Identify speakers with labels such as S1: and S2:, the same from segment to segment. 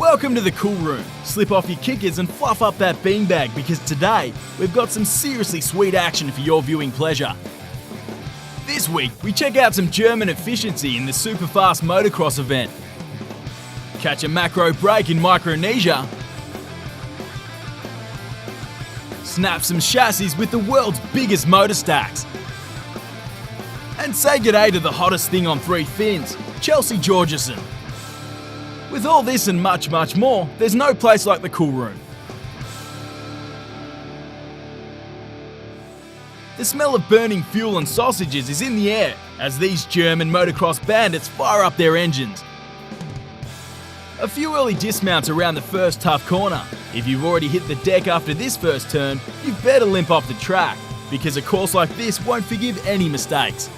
S1: Welcome to the Coolroom. Slip off your kickers and fluff up that beanbag because today we've got some seriously sweet action for your viewing pleasure. This week we check out some German efficiency in the super fast motocross event, catch a macro break in Micronesia, snap some chassis with the world's biggest motor stacks, and say g'day to the hottest thing on three fins, Chelsea Georgeson. With all this and much, much more, there's no place like the Coolroom. The smell of burning fuel and sausages is in the air as these German motocross bandits fire up their engines. A few early dismounts around the first tough corner. If you've already hit the deck after this first turn, you've better limp off the track, because a course like this won't forgive any mistakes.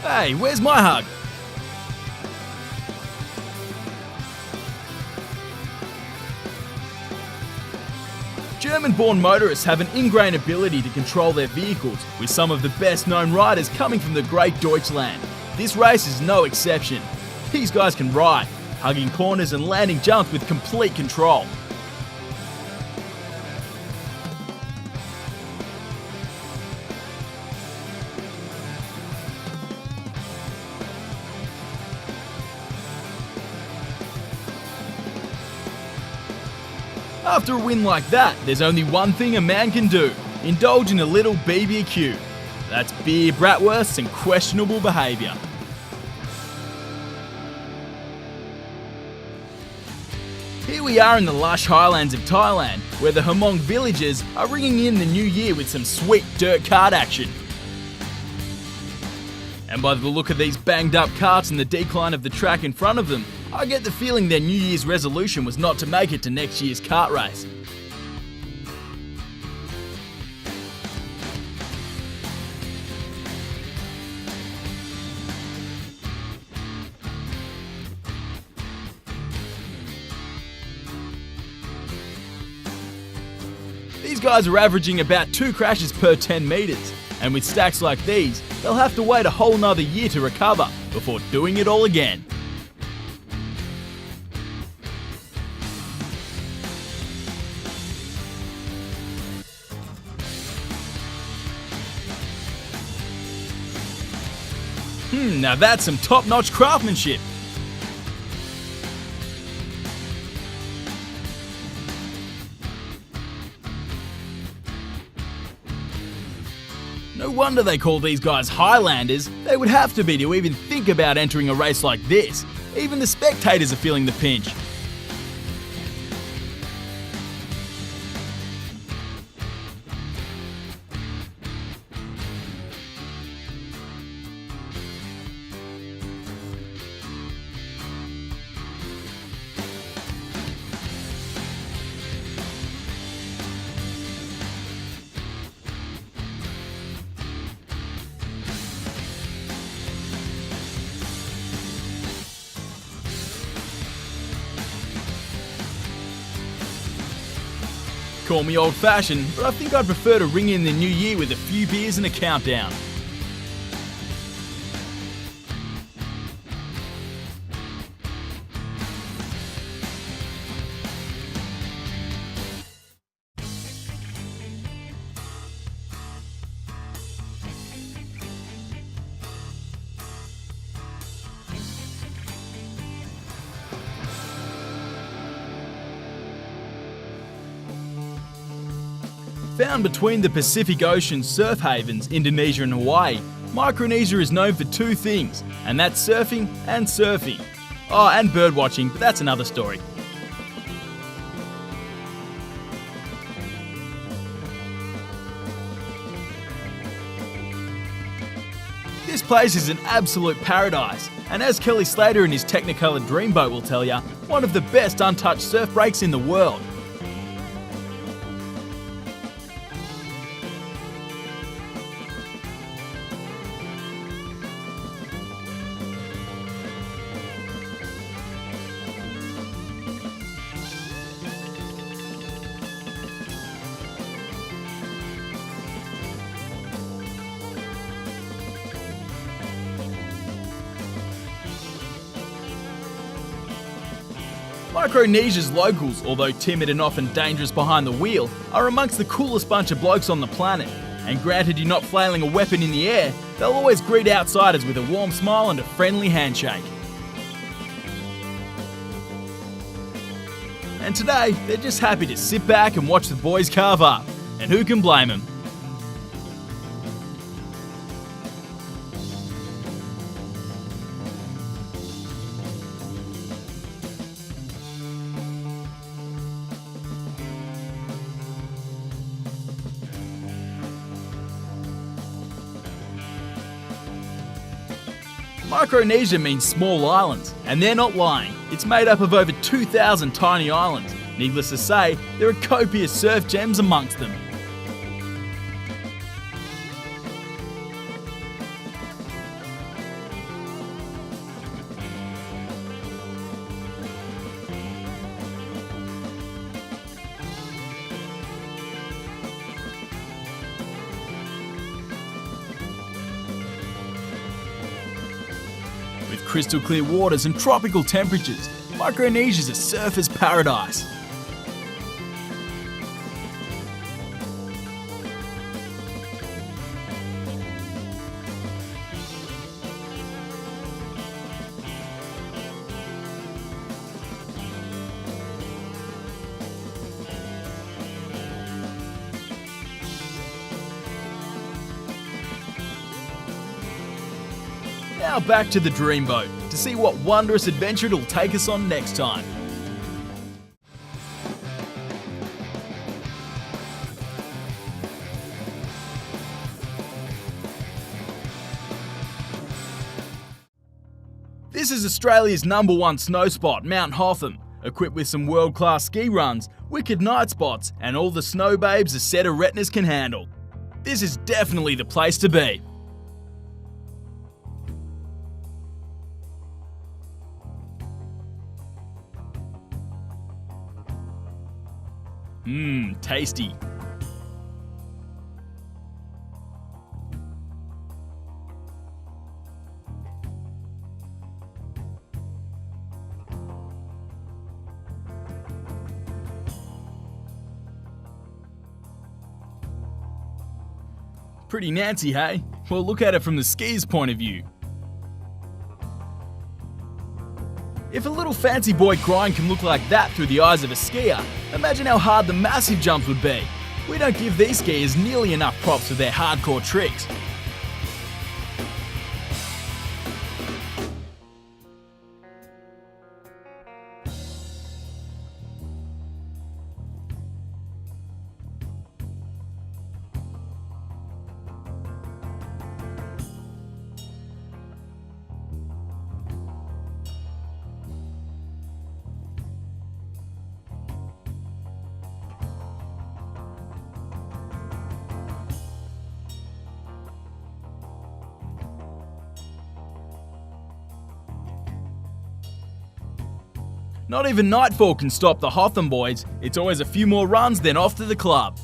S1: Hey, where's my hug? German-born motorists have an ingrained ability to control their vehicles, with some of the best-known riders coming from the great Deutschland. This race is no exception. These guys can ride, hugging corners and landing jumps with complete control. After a win like that, there's only one thing a man can do: indulge in a little BBQ. That's beer, bratwursts and questionable behaviour. Here we are in the lush highlands of Thailand, where the Hmong villagers are ringing in the new year with some sweet dirt kart action. And by the look of these banged up karts and the decline of the track in front of them, I get the feeling their New Year's resolution was not to make it to next year's kart race. These guys are averaging about 2 crashes per 10 metres, and with stacks like these, they'll have to wait a whole nother year to recover before doing it all again. Now that's some top-notch craftsmanship. No wonder they call these guys Highlanders. They would have to be to even think about entering a race like this. Even the spectators are feeling the pinch. Call me old-fashioned, but I think I'd prefer to ring in the new year with a few beers and a countdown. Found between the Pacific Ocean surf havens, Indonesia and Hawaii, Micronesia is known for two things, and that's surfing and surfing. Oh, and bird watching, but that's another story. This place is an absolute paradise, and as Kelly Slater in his Technicolor Dreamboat will tell you, one of the best untouched surf breaks in the world. Micronesia's locals, although timid and often dangerous behind the wheel, are amongst the coolest bunch of blokes on the planet. And granted you're not flailing a weapon in the air, they'll always greet outsiders with a warm smile and a friendly handshake. And today, they're just happy to sit back and watch the boys carve up. And who can blame them? Micronesia means small islands, and they're not lying. It's made up of over 2,000 tiny islands. Needless to say, there are copious surf gems amongst them. With crystal clear waters and tropical temperatures, Micronesia's a surfer's paradise. Now back to the Dreamboat to see what wondrous adventure it'll take us on next time. This is Australia's #1 snow spot, Mount Hotham, equipped with some world-class ski runs, wicked night spots, and all the snow babes a set of retinas can handle. This is definitely the place to be. Tasty. Pretty Nancy, hey? Well, look at it from the skier's point of view. If a little fancy boy grind can look like that through the eyes of a skier, imagine how hard the massive jumps would be. We don't give these skiers nearly enough props for their hardcore tricks. Not even nightfall can stop the Hotham boys. It's always a few more runs, then off to the club.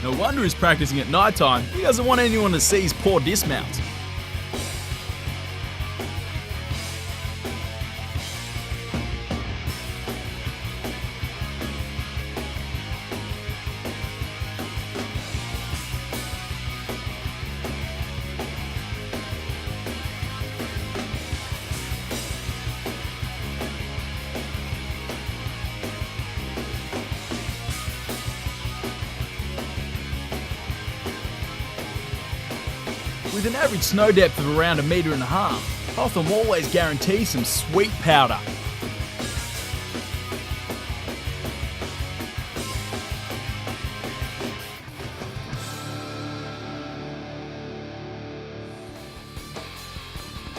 S1: No wonder he's practicing at night time. He doesn't want anyone to see his poor dismounts. With an average snow depth of around 1.5 meters, Hotham always guarantees some sweet powder.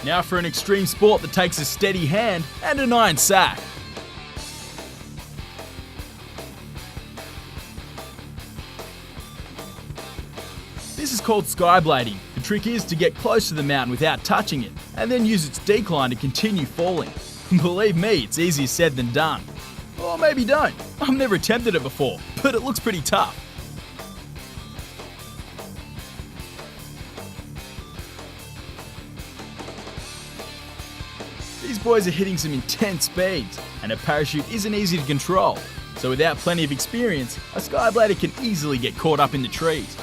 S1: Now for an extreme sport that takes a steady hand and an iron sack. This is called skyblading. The trick is to get close to the mountain without touching it, and then use its decline to continue falling. Believe me, it's easier said than done. Or maybe don't. I've never attempted it before, but it looks pretty tough. These boys are hitting some intense speeds, and a parachute isn't easy to control, so without plenty of experience, a skyblader can easily get caught up in the trees.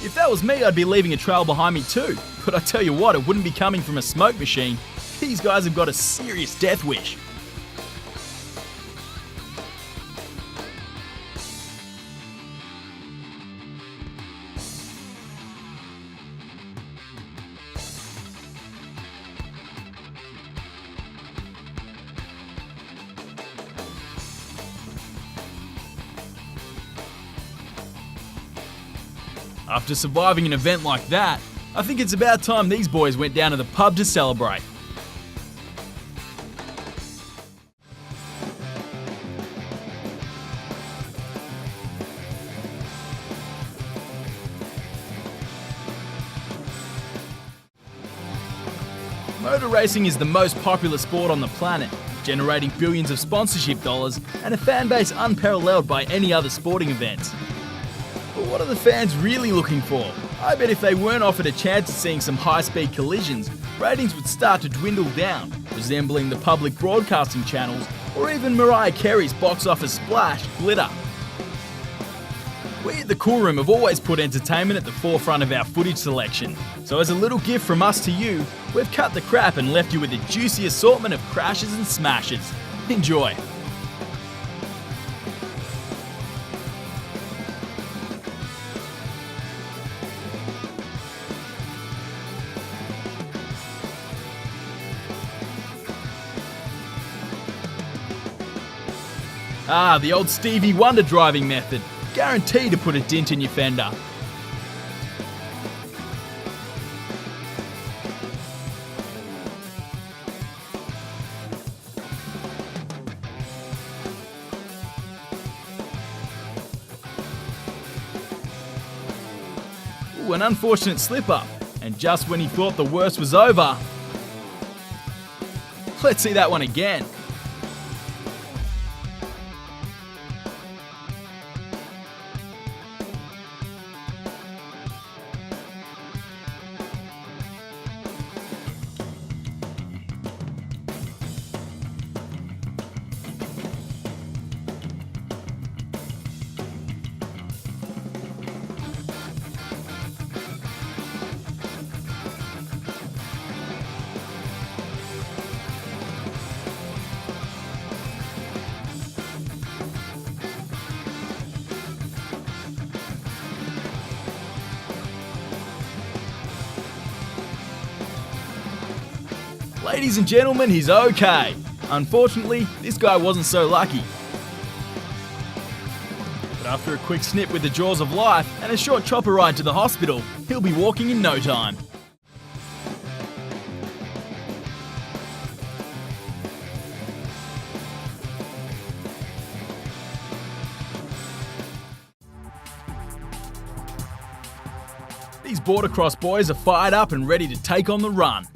S1: If that was me, I'd be leaving a trail behind me too. But I tell you what, it wouldn't be coming from a smoke machine. These guys have got a serious death wish. After surviving an event like that, I think it's about time these boys went down to the pub to celebrate. Motor racing is the most popular sport on the planet, generating billions of sponsorship dollars and a fan base unparalleled by any other sporting events. But what are the fans really looking for? I bet if they weren't offered a chance at seeing some high-speed collisions, ratings would start to dwindle down, resembling the public broadcasting channels or even Mariah Carey's box office splash, Glitter. We at the Coolroom have always put entertainment at the forefront of our footage selection, so as a little gift from us to you, we've cut the crap and left you with a juicy assortment of crashes and smashes. Enjoy! Ah, the old Stevie Wonder driving method. Guaranteed to put a dent in your fender. Ooh, an unfortunate slip-up. And just when he thought the worst was over... Let's see that one again. Ladies and gentlemen, he's okay. Unfortunately, this guy wasn't so lucky. But after a quick snip with the jaws of life and a short chopper ride to the hospital, he'll be walking in no time. These border cross boys are fired up and ready to take on the run.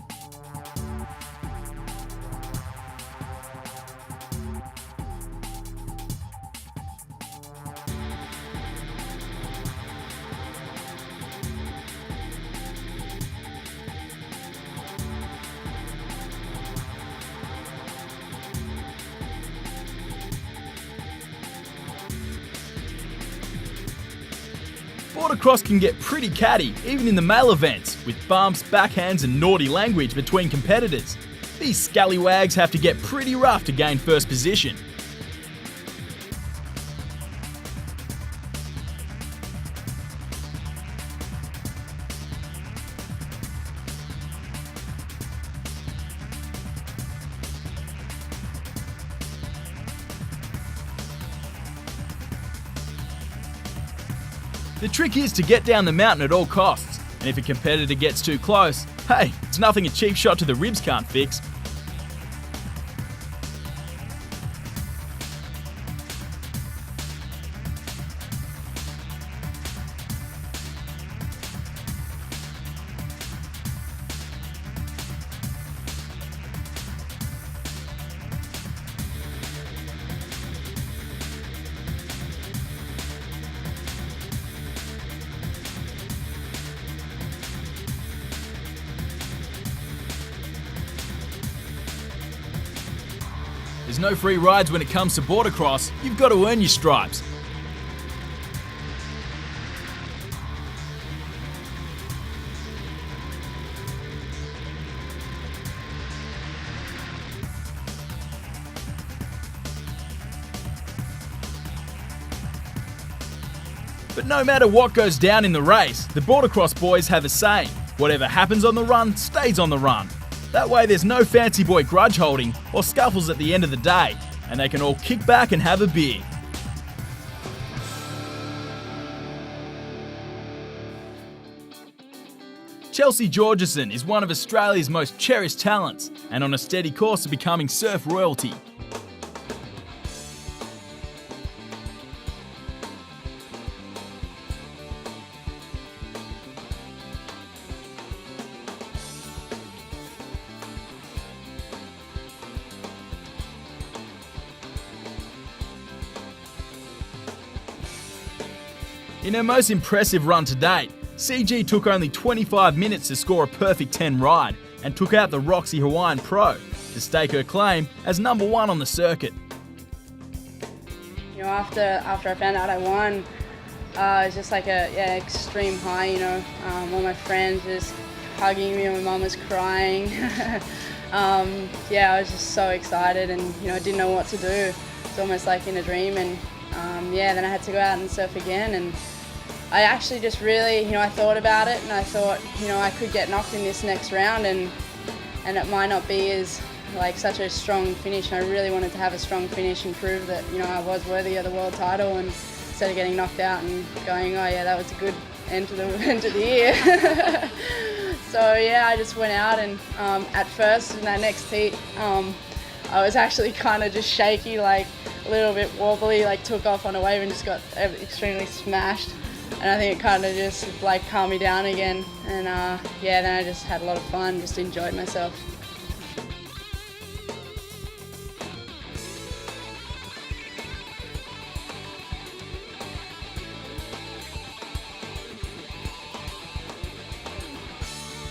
S1: Bordercross can get pretty catty, even in the male events, with bumps, backhands and naughty language between competitors. These scallywags have to get pretty rough to gain first position. The trick is to get down the mountain at all costs, and if a competitor gets too close, hey, it's nothing a cheap shot to the ribs can't fix. There's no free rides when it comes to Bordercross, you've got to earn your stripes. But no matter what goes down in the race, the Bordercross boys have a saying: whatever happens on the run, stays on the run. That way there's no fancy boy grudge holding or scuffles at the end of the day, and they can all kick back and have a beer. Chelsea Georgeson is one of Australia's most cherished talents and on a steady course to becoming surf royalty. In her most impressive run to date, CG took only 25 minutes to score a perfect 10 ride and took out the Roxy Hawaiian Pro to stake her claim as number one on the circuit.
S2: You know, after I found out I won, it was just like a extreme high. You know, all my friends just hugging me, and my mum was crying. I was just so excited, and I didn't know what to do. It's almost like in a dream, and then I had to go out and surf again, and I actually just really, I thought about it, and I thought, I could get knocked in this next round, and it might not be as such a strong finish. And I really wanted to have a strong finish and prove that, I was worthy of the world title, and instead of getting knocked out and going, oh yeah, that was a good end to the year. So I just went out, and at first in that next heat, I was actually kind of just shaky, a little bit wobbly, took off on a wave and just got extremely smashed. And I think it kind of just calmed me down again. And then I just had a lot of fun, just enjoyed myself.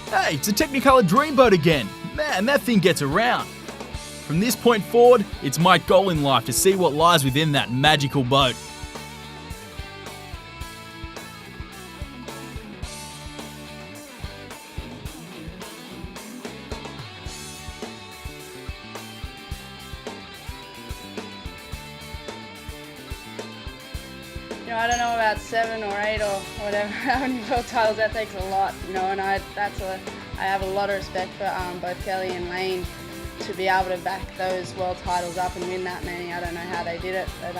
S1: Hey, it's a Technicolor Dreamboat again. Man, that thing gets around. From this point forward, it's my goal in life to see what lies within that magical boat.
S2: I don't know about 7 or 8 or whatever, how many world titles. That takes a lot, and I have a lot of respect for both Kelly and Lane to be able to back those world titles up and win that many. I don't know how they did it, but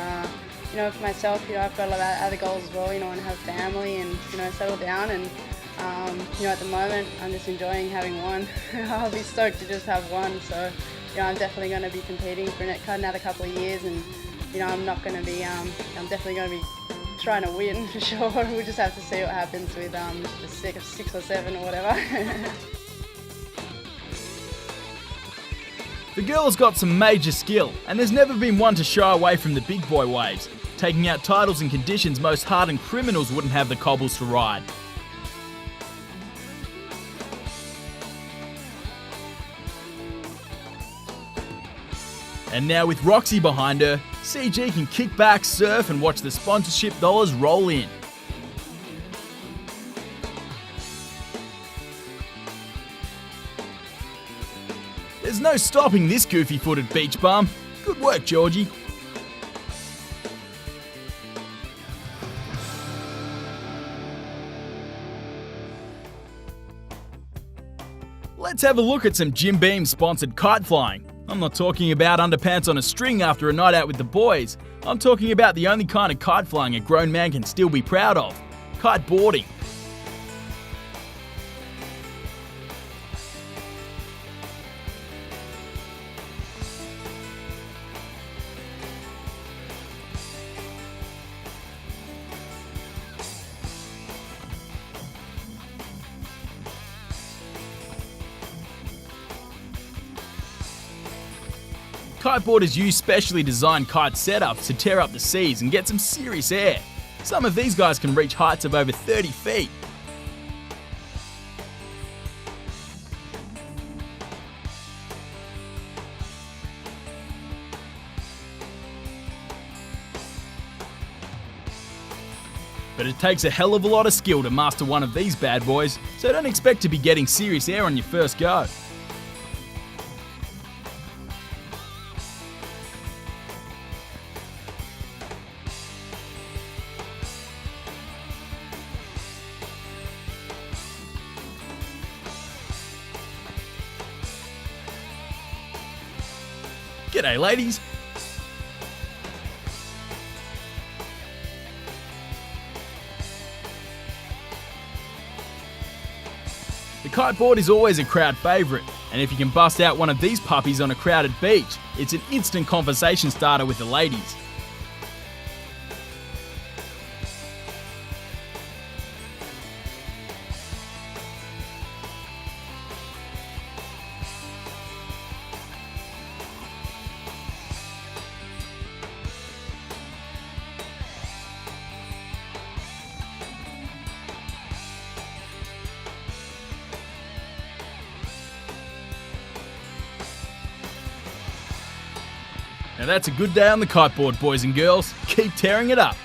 S2: for myself, I've got a lot of other goals as well, and have family and settle down, and at the moment I'm just enjoying having one. I'll be stoked to just have one, so I'm definitely going to be competing for another couple of years, and I'm not going to be, I'm definitely going to be trying to win for sure. We'll just have to see what happens with the 6 or 7 or whatever.
S1: The girl has got some major skill, and there's never been one to shy away from the big boy waves, taking out titles in conditions most hardened criminals wouldn't have the cobbles to ride. And now with Roxy behind her, CG can kick back, surf and watch the sponsorship dollars roll in. There's no stopping this goofy-footed beach bum. Good work, Georgie. Let's have a look at some Jim Beam sponsored kite flying. I'm not talking about underpants on a string after a night out with the boys. I'm talking about the only kind of kite flying a grown man can still be proud of: kite boarding. Kiteboarders use specially designed kite setups to tear up the seas and get some serious air. Some of these guys can reach heights of over 30 feet. But it takes a hell of a lot of skill to master one of these bad boys, so don't expect to be getting serious air on your first go. G'day, ladies. The kiteboard is always a crowd favourite, and if you can bust out one of these puppies on a crowded beach, it's an instant conversation starter with the ladies. Now that's a good day on the kiteboard, boys and girls. Keep tearing it up.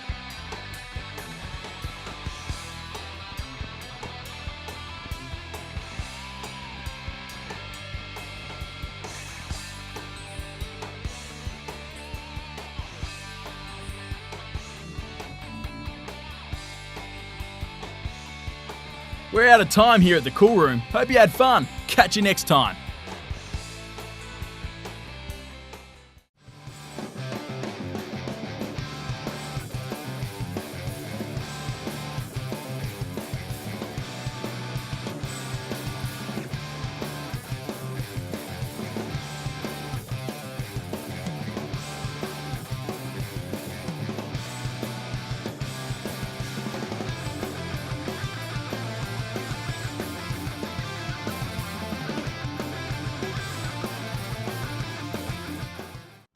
S1: We're out of time here at the Coolroom. Hope you had fun. Catch you next time.